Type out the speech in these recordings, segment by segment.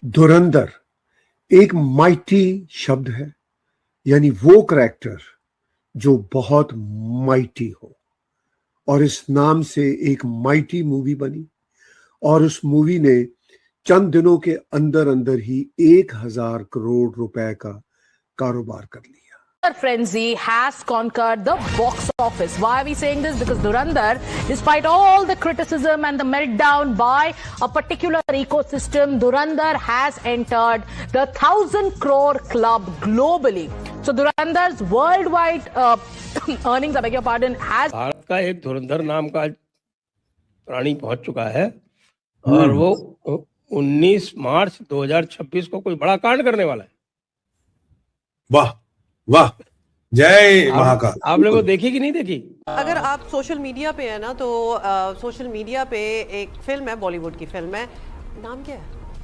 धुरंधर एक माइटी शब्द है, यानी वो करैक्टर जो बहुत माइटी हो, और इस नाम से एक माइटी मूवी बनी और उस मूवी ने चंद दिनों के अंदर अंदर ही 1000 करोड़ रुपए का कारोबार कर लिया। Frenzy has conquered the box office. Why are we saying this? Because Dhurandhar, despite all the criticism and the meltdown by a particular ecosystem, Dhurandhar has entered the 1,000 crore club globally. So Dhurandhar's worldwide earnings, I beg your pardon, has Bharat का एक धुरंधर नाम का प्राणी पहुंच चुका है और वो 19 मार्च 2026 को कोई बड़ा कांड करने वाला है। वाह वाह, जय महाकाल। आप लोगों को देखी कि नहीं देखी? अगर आप सोशल मीडिया पे है ना, तो सोशल मीडिया पे एक फिल्म है, बॉलीवुड की फिल्म है, नाम क्या है?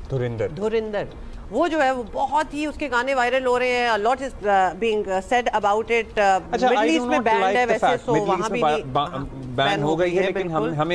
धुरिंदर। धुरिंदर। वो जो है वो बहुत ही, उसके गाने वायरल हो रहे हैं, a lot is being said about it। Middle east में बैंड है वैसे, सो वहाँ भी बैन हो गई है, लेकिन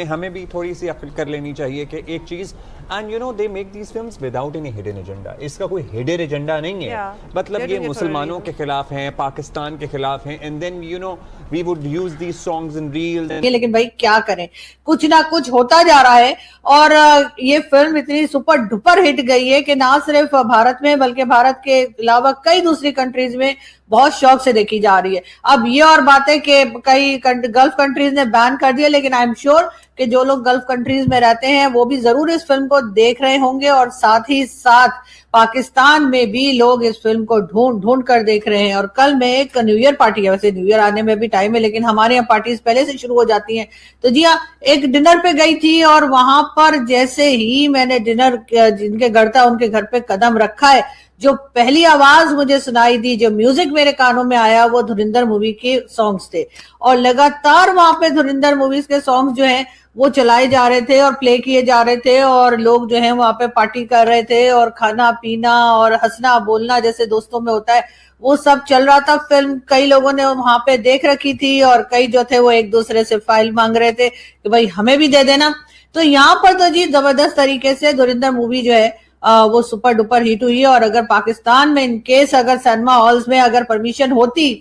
हमें भी थोड़ी सी अक्ल कर लेनी चाहिए कि एक चीज, and you know they make these films without any hidden agenda. इसका कोई हिडन एजेंडा नहीं है, मतलब ये मुसलमानों के खिलाफ हैं, पाकिस्तान के खिलाफ हैं, and then you know we would use these songs in reels. लेकिन भाई क्या करें, कुछ ना कुछ होता जा रहा है। और ये फिल्म इतनी सुपर डुपर हिट गई है कि ना सिर्फ भारत में बल्कि भारत के अलावा कई दूसरी कंट्रीज में बहुत शौक से देखी जा रही है। अब ये और बात है कि कई गल्फ कंट्रीज ने बैन कर दिया, लेकिन आई एम श्योर कि जो लोग गल्फ कंट्रीज में रहते हैं वो भी जरूर इस फिल्म को देख रहे होंगे, और साथ ही साथ पाकिस्तान में भी लोग इस फिल्म को ढूंढ कर देख रहे हैं। और कल में एक न्यू ईयर पार्टी है, वैसे न्यू ईयर आने में भी टाइम है, लेकिन हमारे यहाँ पार्टीज पहले से शुरू हो जाती हैं। तो जी हाँ, एक डिनर पे गई थी और वहां पर जैसे ही मैंने डिनर जिनके घर था उनके घर पे कदम रखा है, जो पहली आवाज मुझे सुनाई दी, जो म्यूजिक मेरे कानों में आया, वो धुरिंदर मूवी के सॉन्ग्स थे। और लगातार वहां पे धुरिंदर मूवीज के सॉन्ग्स जो हैं वो चलाए जा रहे थे और प्ले किए जा रहे थे, और लोग जो हैं वहां पे पार्टी कर रहे थे और खाना पीना और हंसना बोलना जैसे दोस्तों में होता है वो सब चल रहा था। फिल्म कई लोगों ने वहां पे देख रखी थी और कई जो थे वो एक दूसरे से फाइल मांग रहे थे कि भाई हमें भी दे देना। तो यहाँ पर तो जी जबरदस्त तरीके से धुरिंदर मूवी जो है वो सुपर डुपर हिट हुई है। और अगर पाकिस्तान में इनकेस अगर सिनेमा हॉल्स में अगर परमिशन होती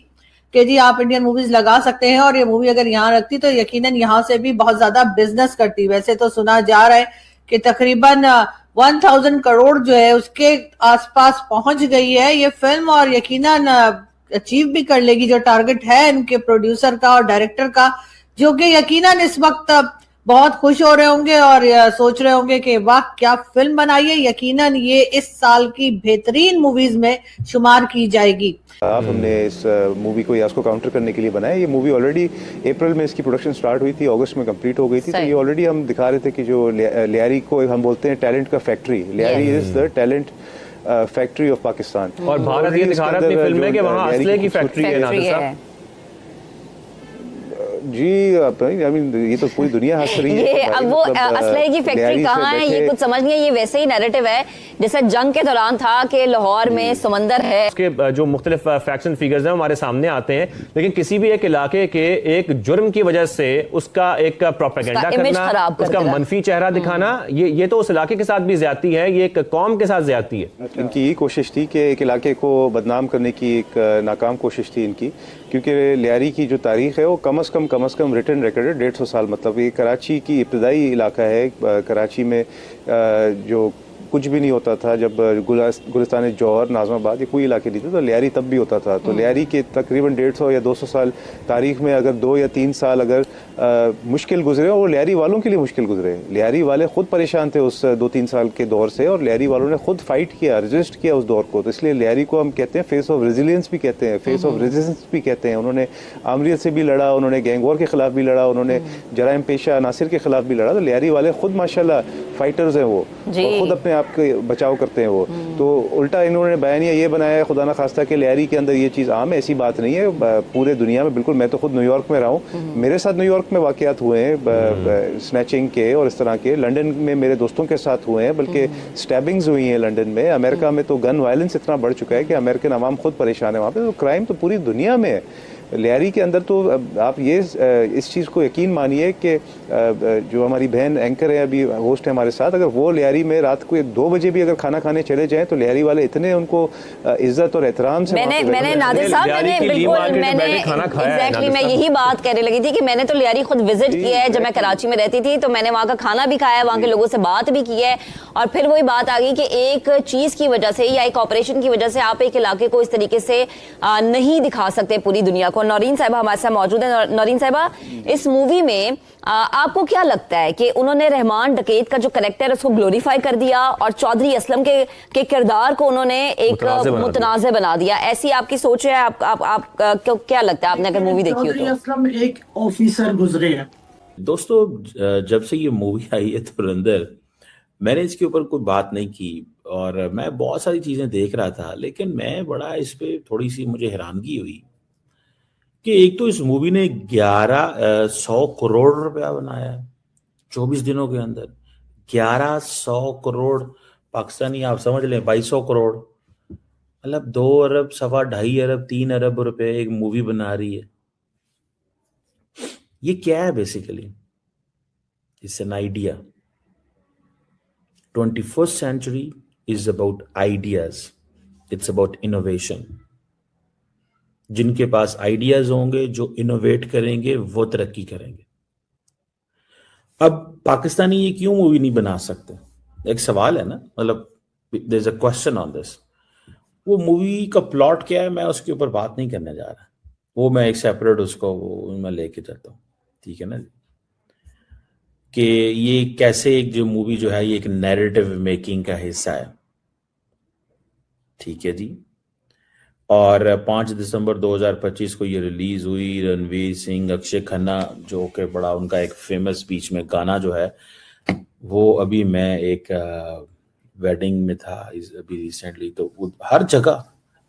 कि जी आप इंडियन मूवीज लगा सकते हैं और ये मूवी अगर यहाँ रखती, तो यकीनन यहाँ से भी बहुत ज्यादा बिजनेस करती। वैसे तो सुना जा रहा है कि तकरीबन 1000 करोड़ जो है उसके आसपास पहुंच गई है ये फिल्म, और यकीनन अचीव भी कर लेगी जो टारगेट है इनके प्रोड्यूसर का और डायरेक्टर का, जो कि यकीनन इस वक्त बहुत खुश हो रहे होंगे और सोच रहे होंगे कि वाह क्या फिल्म बनाई है। यकीनन ये इस साल की बेहतरीन मूवीज में शुमार की जाएगी। हमने इस मूवी को यास को काउंटर करने के लिए बनाया। ये मूवी ऑलरेडी अप्रैल में इसकी प्रोडक्शन स्टार्ट हुई थी, अगस्त में कंप्लीट हो गई थी। तो ये ऑलरेडी हम दिखा रहे थे कि जो लियारी को हम बोलते हैं टैलेंट का factory, Lyari is the talent factory of Pakistan. और भारत ये दिखा रहा है अपनी फिल्म में कि वहाँ असले की फैक्ट्री है नादिर साहब। जी ये तो पूरी दुनिया हंस रही है। ये अब वो असलहे की फैक्ट्री कहाँ है ये कुछ समझ नहीं है। ये वैसे ही नैरेटिव है जैसे जंग के दौरान था कि लाहौर में समंदर है। उसके जो मुख्तलिफ फैक्ट्स एंड फिगर्स हैं हमारे सामने आते हैं, लेकिन किसी भी एक इलाके के एक जुर्म की वजह से उसका एक प्रोपेगेंडा करना, उसका मनफी चेहरा दिखाना, ये तो उस इलाके के साथ भी ज्यादती है, ये एक कौम के साथ ज्यादती है। इनकी ये कोशिश थी कि एक इलाके को बदनाम करने की एक नाकाम कोशिश थी इनकी, क्योंकि लियारी की जो तारीख है वो कम अज़ कम रिटर्न रिकॉर्ड है 150 साल। मतलब ये कराची की इब्तदाई इलाका है। कराची में जो कुछ भी नहीं होता था, जब गुलिस्तान जौहर, नाज़िमाबाद, ये कोई इलाके नहीं थे, तो लियारी तब भी होता था। तो लियारी के तकरीबन 150 या 200 साल तारीख में अगर 2 या 3 साल अगर मुश्किल गुजरे, और वो लियारी वालों के लिए मुश्किल गुजरे। लियारी वाले खुद परेशान थे उस 2-3 साल के दौर से, और लियारी वालों ने खुद फाइट किया, रेजिस्ट किया उस दौर को। तो इसलिए लियारी को हम कहते हैं फेस ऑफ रेजिलियंस भी कहते हैं, फेस ऑफ रेजिस्टेंस भी कहते हैं। उन्होंने आमरीत से भी लड़ा, उन्होंने गैंग वॉर के खिलाफ भी लड़ा, उन्होंने जराइम पेशा अनासिर के खिलाफ भी लड़ा। तो लियारी वाले खुद माशाल्लाह फाइटर्स हैं वो, खुद अपने आप के बचाव करते हैं वो। तो उल्टा इन्होंने बयानिया ये बनाया खुदा ना खास्ता कि लियारी के अंदर ये चीज़ आम है। ऐसी बात नहीं है, पूरे दुनिया में बिल्कुल। मैं तो खुद न्यूयॉर्क में रहा हूँ, मेरे साथ न्यूयॉर्क में वाक़यात हुए हैं स्नैचिंग के और इस तरह के। लंदन में मेरे दोस्तों के साथ हुए हैं, बल्कि स्टैबिंग्स हुई हैं लंदन में। अमेरिका में तो गन वायलेंस इतना बढ़ चुका है कि अमेरिकन अवाम खुद परेशान है वहाँ पे। तो क्राइम तो पूरी दुनिया में है। लियारी के अंदर तो आप ये इस चीज़ को यकीन मानिए कि जो हमारी बहन एंकर है, अभी होस्ट है हमारे साथ, अगर वो लियारी में रात को 2 बजे भी अगर खाना खाने चले जाएं तो लियारी वाले इतने उनको इज्जत और एहतराम से मैंने नादिर साहब एग्जैक्टली मैं यही बात कहने लगी थी कि मैंने तो लियारी खुद विजिट किया है जब मैं कराची में रहती थी, तो मैंने वहाँ का खाना भी खाया, वहाँ के लोगों से बात भी की है, और फिर वही बात आ गई कि एक चीज की वजह से या एक ऑपरेशन की वजह से आप एक इलाके को इस तरीके से नहीं दिखा सकते पूरी दुनिया को। नौरीन साहिबा हमारे साथ मौजूद है। नौरीन साहिबा, इस मूवी में आपको क्या लगता है कि उन्होंने रहमान डकैत का जो कैरेक्टर है उसको ग्लोरीफाई कर दिया और चौधरी असलम के किरदार को उन्होंने एक मुतनाज़े बना दिया? ऐसी आपकी सोच है? आप क्या लगता है, आपने अगर मूवी देखी हो तो? चौधरी असलम एक ऑफिसर गुजरे हैं। दोस्तों, जब से ये मूवी आई है धुरंधर, मैंने इसके ऊपर कोई बात नहीं की और मैं बहुत सारी चीजें देख रहा था, लेकिन मैं बड़ा इस पे थोड़ी सी मुझे हैरानगी हुई कि एक तो इस मूवी ने 1100 करोड़ रुपया बनाया 24 दिनों के अंदर। 1100 करोड़ पाकिस्तानी, आप समझ लें 2200 करोड़, मतलब 2 अरब, 2.25 अरब, 3 अरब रुपए एक मूवी बना रही है। ये क्या है basically? It's an idea. 21st century is about ideas. It's about innovation. जिनके पास आइडियाज होंगे, जो इनोवेट करेंगे, वो तरक्की करेंगे। अब पाकिस्तानी ये क्यों मूवी नहीं बना सकते? एक सवाल है ना, मतलब there is a question on this. वो मूवी का प्लॉट क्या है, मैं उसके ऊपर बात नहीं करने जा रहा, वो मैं एक सेपरेट उसको मैं लेके जाता हूँ, ठीक है ना, कि ये कैसे एक जो मूवी जो है ये एक नैरेटिव मेकिंग का हिस्सा है, ठीक है जी। और 5 दिसंबर 2025 को ये रिलीज हुई। रणवीर सिंह, अक्षय खन्ना, जो कि बड़ा उनका एक फेमस बीच में गाना जो है वो, अभी मैं एक वेडिंग में था अभी रिसेंटली, तो हर जगह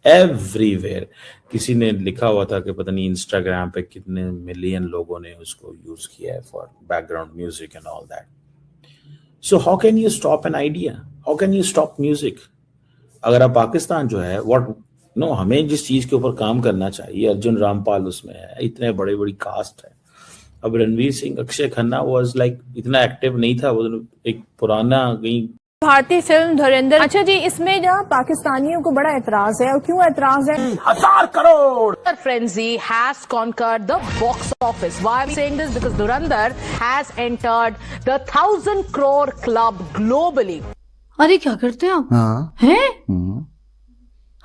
एवरीवेयर किसी ने लिखा हुआ था कि पता नहीं इंस्टाग्राम पे कितने मिलियन लोगों ने उसको यूज किया है for background music and all that. So how can you stop an idea? How can you stop music? अगर आप पाकिस्तान जो है हमें जिस चीज के ऊपर काम करना चाहिए, अर्जुन रामपाल उसमें है, इतने बड़ी कास्ट है। अब रणवीर सिंह, अक्षय खन्ना वाज लाइक इतना एक्टिव नहीं था, वो एक पुराना कहीं भारतीय फिल्म धुरंधर। अच्छा जी, इसमें जहाँ पाकिस्तानियों को बड़ा एतराज है, और क्यों एतराज है? 1000 crore frenzy has conquered the box office. Why are we saying this? Because Dhurandhar has entered the 1000 crore club globally. अरे क्या करते हैं आप? हाँ। हैं?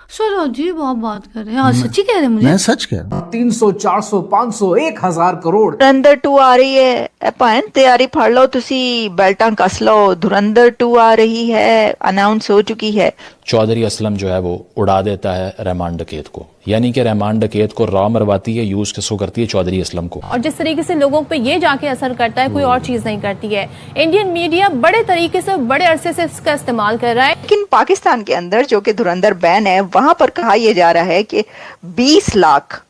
सर अजीब आप बात कर रहे हैं। सच्ची कह रहे हैं? मुझे मैं सच कह रहा हूँ। 300, 400, 500, 1000 करोड़। धुरंधर 2 आ रही है, अपन तैयारी फड़ लो, तुसी बेल्टां कस लो। धुरंधर 2 आ रही है, अनाउंस हो चुकी है। चौधरी असलम जो है वो उड़ा देता है रहमान डकैत को, यानी कि रहमान डकैत को रॉ मरवाती है, यूज किसको करती है? चौधरी असलम को। और जिस तरीके से लोगों पे ये जाके असर करता है, कोई और चीज नहीं करती है। इंडियन मीडिया बड़े तरीके से, बड़े अरसे से इसका इस्तेमाल कर रहा है। लेकिन पाकिस्तान के अंदर जो कि धुरंधर बैन है, वहां पर कहा यह जा रहा है कि 20 लाख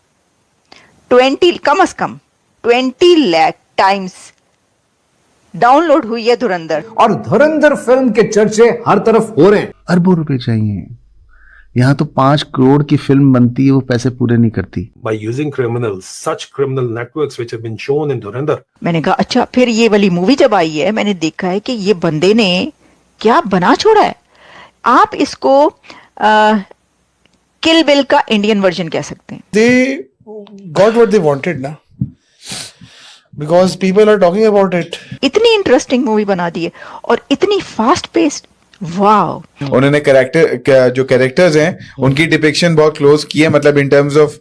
20 कम से कम 20 लाख टाइम्स डाउनलोड हुई है धुरंधर। और धुरंधर फिल्म के चर्चे हर तरफ हो रहे हैं। अरबों रुपए चाहिए, यहाँ तो 5 करोड़ की फिल्म बनती है, वो पैसे पूरे नहीं करती। By using criminals, such criminal networks which have been shown in Dhurandhar. मैंने कहा अच्छा, फिर ये वाली मूवी जब आई है, मैंने देखा है कि ये बंदे ने क्या बना छोड़ा है। आप इसको किल बिल का इंडियन वर्जन कह सकते हैं। They got what they wanted ना, because people are talking about it. इतनी इंटरेस्टिंग मूवी बना दी है और इतनी फास्ट पेस्ड। वाह, उन्होंने जो कैरेक्टर्स हैं उनकी डिपिक्शन बहुत क्लोज की है, मतलब इन टर्म्स ऑफ।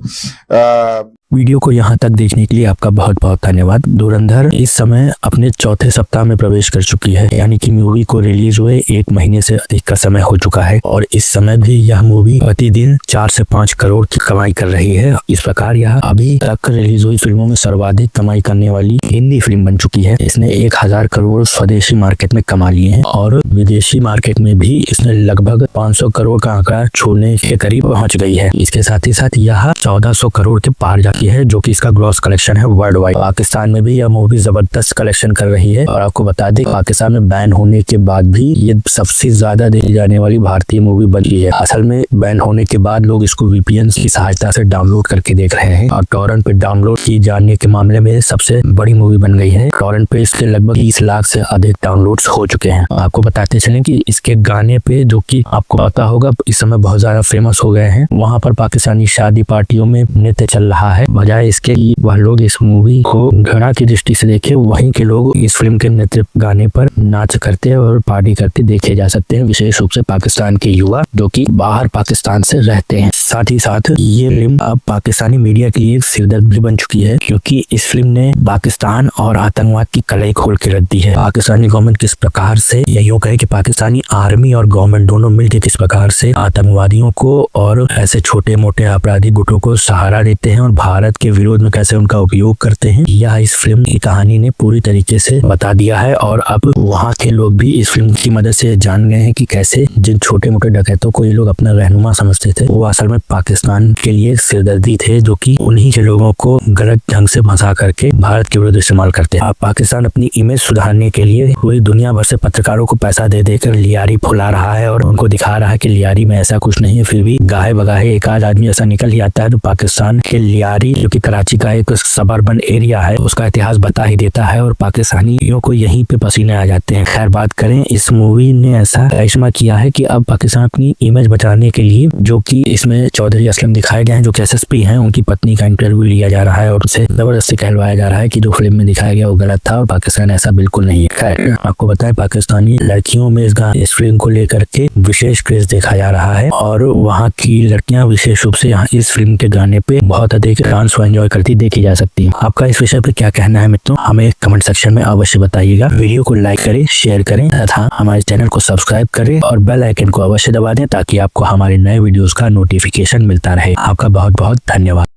वीडियो को यहाँ तक देखने के लिए आपका बहुत बहुत धन्यवाद। धुरंधर इस समय अपने 4थे सप्ताह में प्रवेश कर चुकी है, यानी कि मूवी को रिलीज हुए 1 महीने से अधिक का समय हो चुका है, और इस समय भी यह मूवी प्रतिदिन 4 से 5 करोड़ की कमाई कर रही है। इस प्रकार यह अभी तक रिलीज हुई फिल्मों में सर्वाधिक कमाई करने वाली हिंदी फिल्म बन चुकी है। इसने 1000 करोड़ स्वदेशी मार्केट में कमा लिए हैं, और विदेशी मार्केट में भी इसने लगभग 500 करोड़ का आंकड़ा छूने के करीब पहुँच गई है। इसके साथ ही साथ यह 1400 करोड़ के पार जाती चुकी है, जो कि इसका ग्रॉस कलेक्शन है वर्ल्ड वाइड। पाकिस्तान में भी यह मूवी जबरदस्त कलेक्शन कर रही है और आपको बता दें पाकिस्तान में बैन होने के बाद भी ये सबसे ज्यादा देखी जाने वाली भारतीय मूवी बनी है। असल में बैन होने के बाद लोग इसको VPN की सहायता से डाउनलोड करके देख रहे हैं और टॉरेंट पे डाउनलोड की जाने के मामले में सबसे बड़ी मूवी बन गई है। टॉरेंट पे इसके लगभग 30 लाख से अधिक डाउनलोड्स हो चुके हैं। आपको बताते चलें कि इसके गाने पे, जो कि आपको पता होगा इस समय बहुत ज्यादा फेमस हो गए हैं, वहाँ पर पाकिस्तानी शादी पार्टियों में नृत्य चल रहा है। बजाय इसके वह लोग इस मूवी को घृणा की दृष्टि से देखे, वहीं के लोग इस फिल्म के नृत्य गाने पर नाच करते और पार्टी करते देखे जा सकते हैं, विशेष रूप से पाकिस्तान के युवा जो कि बाहर पाकिस्तान से रहते हैं। साथ ही साथ ये फिल्म अब पाकिस्तानी मीडिया के लिए सिरदर्द भी बन चुकी है, क्योंकि इस फिल्म ने पाकिस्तान और आतंकवाद की कलई खोल के रख दी है। पाकिस्तानी गवर्नमेंट किस प्रकार से, या यूं कहे कि पाकिस्तानी आर्मी और गवर्नमेंट दोनों मिलकर किस प्रकार से आतंकवादियों को और ऐसे छोटे मोटे आपराधिक गुटों को सहारा देते हैं और भारत के विरोध में कैसे उनका उपयोग करते हैं, यह इस फिल्म की कहानी ने पूरी तरीके से बता दिया है। और अब वहाँ के लोग भी इस फिल्म की मदद से जान गए हैं कि कैसे जिन छोटे मोटे डकैतों को ये लोग अपना रहनुमा समझते थे, वो असल में पाकिस्तान के लिए सिरदर्दी थे, जो कि उन्हीं के लोगों को गलत ढंग से फंसा करके भारत के विरुद्ध इस्तेमाल करते हैं। पाकिस्तान अपनी इमेज सुधारने के लिए पूरी दुनिया भर से पत्रकारों को पैसा दे देकर लियारी फुला रहा है और उनको दिखा रहा है कि लियारी में ऐसा कुछ नहीं है। फिर भी गाहे बगाहे एक आध आदमी ऐसा निकल ही आता है तो पाकिस्तान के लियारी, जो कि कराची का एक सबर्बन एरिया है, उसका इतिहास बता ही देता है और पाकिस्तानियों को यहीं पे पसीने आ जाते हैं। खैर, बात करें, इस मूवी ने ऐसा करिश्मा किया है कि अब पाकिस्तान अपनी इमेज बचाने के लिए, जो कि इसमें चौधरी असलम दिखाए गए हैं जो कि SSP हैं, उनकी पत्नी का इंटरव्यू लिया जा रहा है और उसे जबरदस्ती कहलवाया जा रहा है कि जो फिल्म में दिखाया गया वो गलत था और पाकिस्तान ऐसा बिल्कुल नहीं है। खैर, आपको बताएं पाकिस्तानी लड़कियों में इस फिल्म को लेकर के विशेष क्रेज देखा जा रहा है और वहाँ की लड़कियां विशेष रूप से यहाँ इस फिल्म के गाने पे बहुत अधिक डांस व एंजॉय करती देखी जा सकती है। आपका इस विषय पे क्या कहना है मित्रों, हमें कमेंट सेक्शन में अवश्य बताइएगा। वीडियो को लाइक करें, शेयर करें तथा हमारे चैनल को सब्सक्राइब करें और बेल आइकन को अवश्य दबा दें ताकि आपको हमारे नए वीडियोस का नोटिफिकेशन मिलता रहे। आपका बहुत बहुत धन्यवाद।